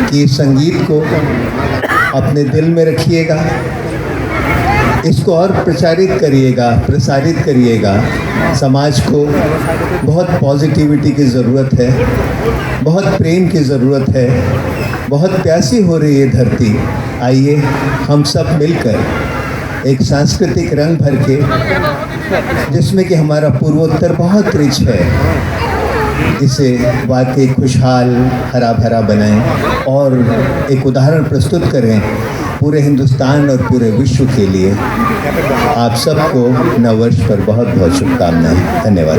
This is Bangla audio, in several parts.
कि इस संगीत को अपने दिल में रखिएगा, इसको और प्रसारित करिएगा। समाज को बहुत पॉजिटिविटी की ज़रूरत है, बहुत प्रेम की ज़रूरत है, बहुत प्यासी हो रही है धरती। आइए हम सब मिलकर एक सांस्कृतिक रंग भर के, जिसमें कि हमारा पूर्वोत्तर बहुत रिच है, इसे वाकई खुशहाल हरा भरा बनाएं और एक उदाहरण प्रस्तुत करें पूरे हिंदुस्तान और पूरे विश्व के लिए। आप सबको नववर्ष पर बहुत बहुत शुभकामनाएं। धन्यवाद।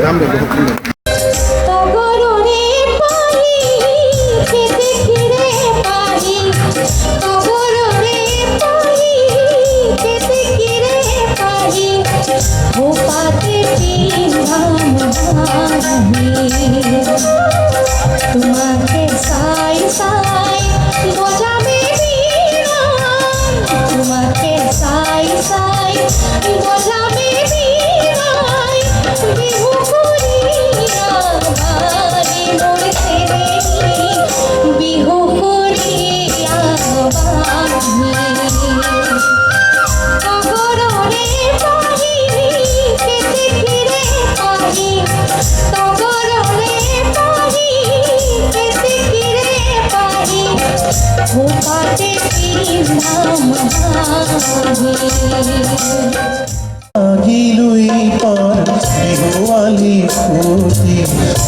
তোমাকে সাই সাই গজাবে বিনা, তোমাকে সাই সাই গজাবে বিনা, বিহু করিয়া বাড়ি মোর ছেড়ে, বিহু করিয়া বাড়ি তগরে পাহি কেতে ফিরে পাহি, তগরে পাহি কেতে ফিরে পাহি, ও পাতে কি নাম গিলুই পর বিহুৱালী ফুটি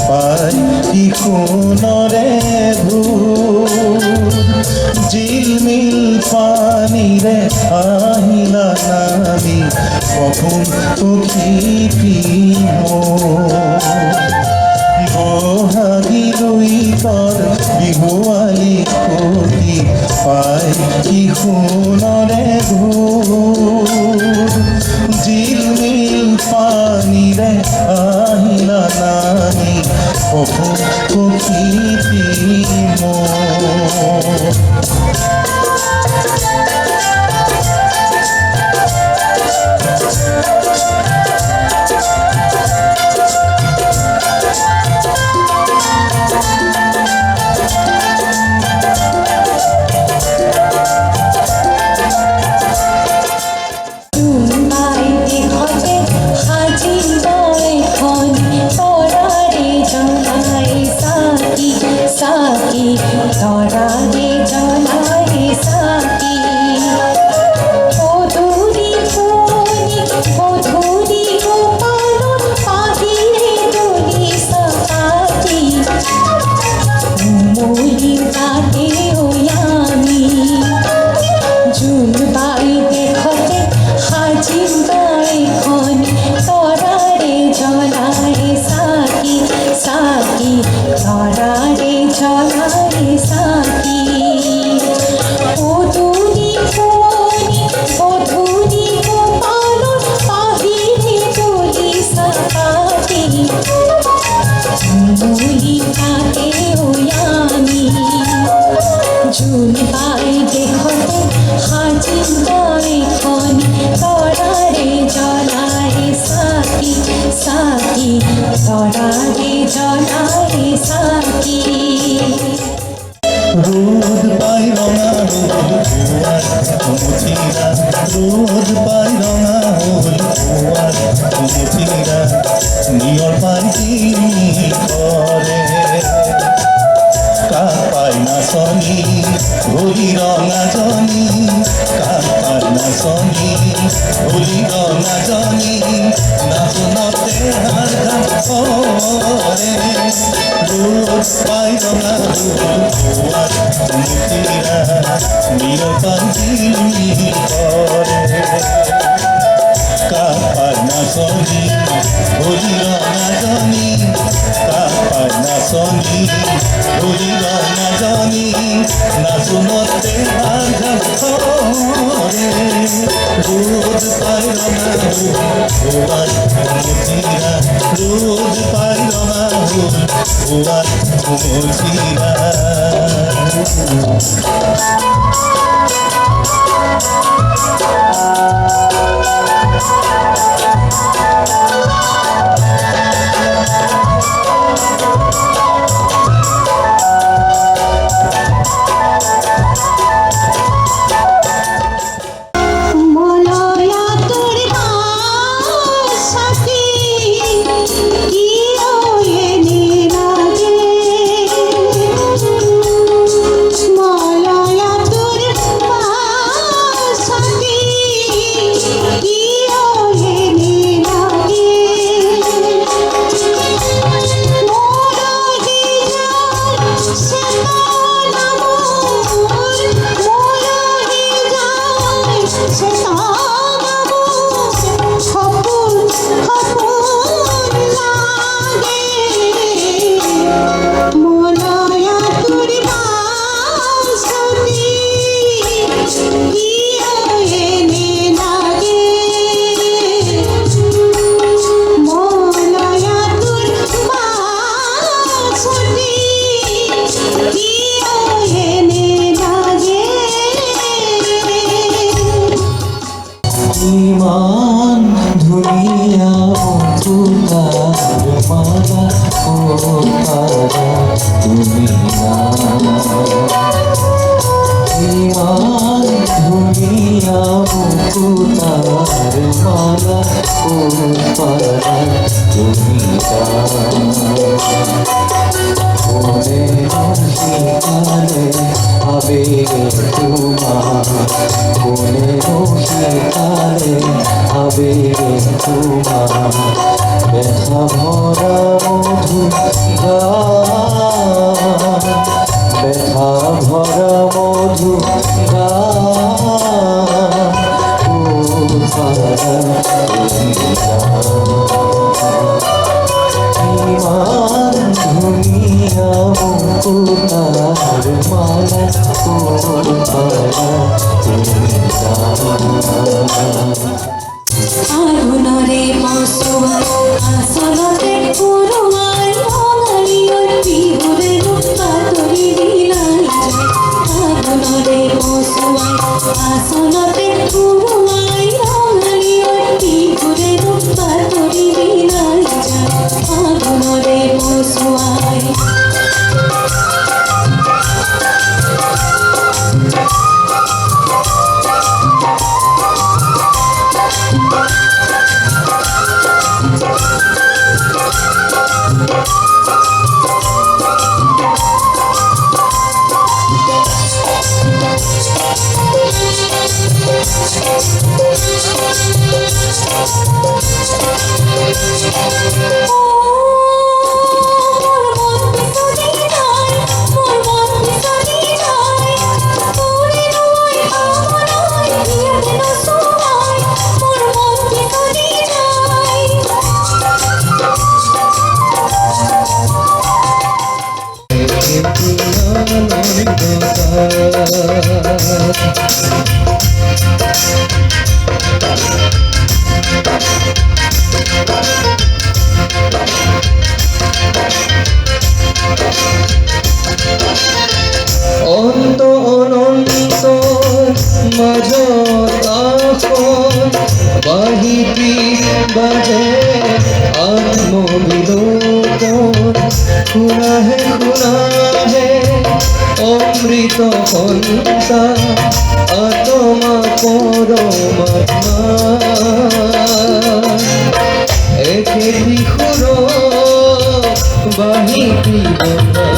পাই কি সোণৰে ভোৰ, জিলমিল পানীৰে আহিলা নামি সপোন পখী বহাগিলুই পৰ বিহুৱালী ফুটি পাই কি সোণৰে ভোৰ, জিলমিল পানীৰে আহিলা নামি সপোন পখী রোদ পাই রঙা মুঠিরা, রোদ পাই রঙা মুঠিরা, নিয়র পাই করে কাক পাই না সনি হলি রঙা জনি, কাক পাই না সনি হলি রঙা জনি, নাচনতে হার করে রোদ পাই রঙা মুঠিরা, নিয়র পাই করে কাক পাই না সনি হলি রঙা জনি, কাক পাই না সনি হলি রঙা জনি, নাচনতে হার করে রোদ পাই রঙা মুঠিরা, রোদ পাই রঙা মুঠিরা। ইমান ধুনিয়া মুকুতার মালা ও পারা তুমি মনে শিকালে আবেগে তোমার মনে শিকালে আবেগে তোমার ব্যথা ভরা মধু গান ব্যথা ভরা মধু গান ও পারা ইমান ধুনিয়া মুকুতার মালা ও পারা আগুনরে মসুয়ার আসলতে পুরুমার রঙালিয়র বিহুরে রূপা তরি দিলাই যায় আগুনরে মসুয়ার আসলতে পুরুমার রঙালিয়র বিহুরে রূপা তরি দিলাই যায় আগুনরে মসুয়ার অন্ত অনন্ত মাজত আসন বাহিতি বাজে আত্মবিলোকন খুনাহে খুনাহে অমৃত কন্যা আত্মা পরমাত্মা একেটি খুর বাহিতি বন্ধা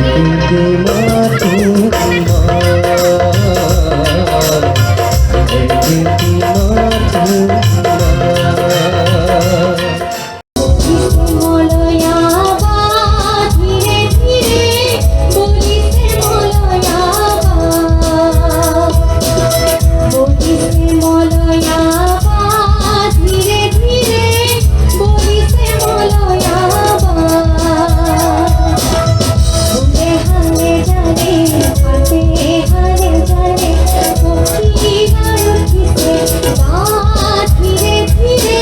একেটি মাতু একেটি মাতু মলয়াবা ধীরে ধীরে বলিছে মলয়াবা বলিছে মলয়াবা ধীরে ধীরে বলিছে মলয়াবা ফুলে হালে জানে হাতে হালে জানে পক্ষী উঠিছে গা ধীরে ধীরে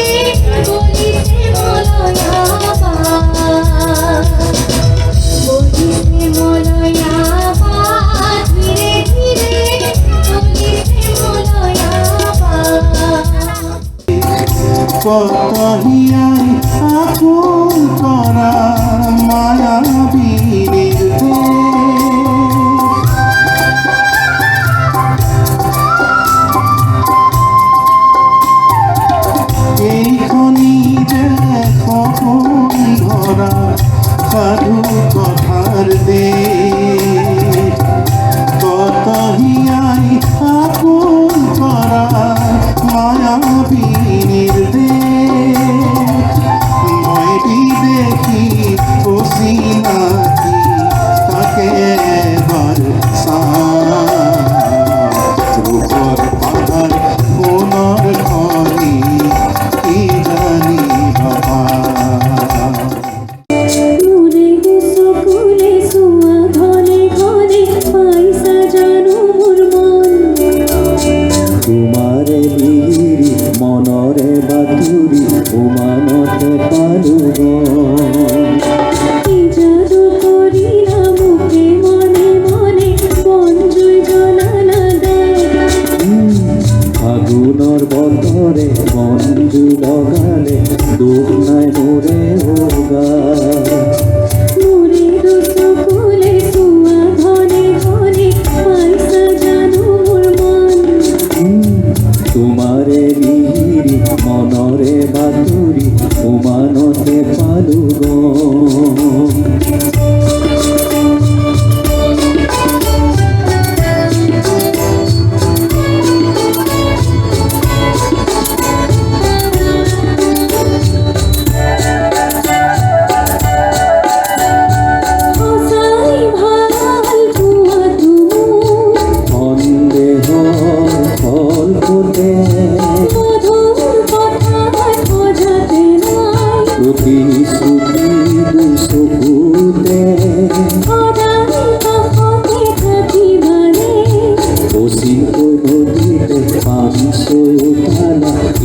বলিছে মলয়াবা বলিছে মলয়াবা ধীরে ধীরে বলিছে মলয়াবা কতহিয়াই আপন করা মায়াবীর এইখনি যে কখন ধরা সাধু কথার দেশ কতহিয়াই আপন করা মায়াবীর দেশ ময়টি দেখি নাকি তাকে এবার রূপর পাহাড় কোনর খনি কি জানি বাবা নূরে সকলে সোয়া ঘরে ঘরে পয়সা জানো মোর মন তোমারে বিহিরি মনরে বাতুরি উমানতে পালুব কি জাদু করিলা মুখে মনে মনে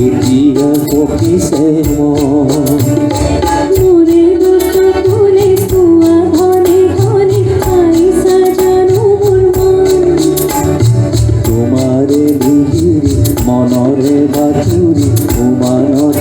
এতিয়া পকিছে মন মোৰে চকুলে চোৱা ঘনে ঘনে পাইছা জানো মোৰ মন তোমাৰে মিহিৰি মনৰে বাতুৰি উমানতে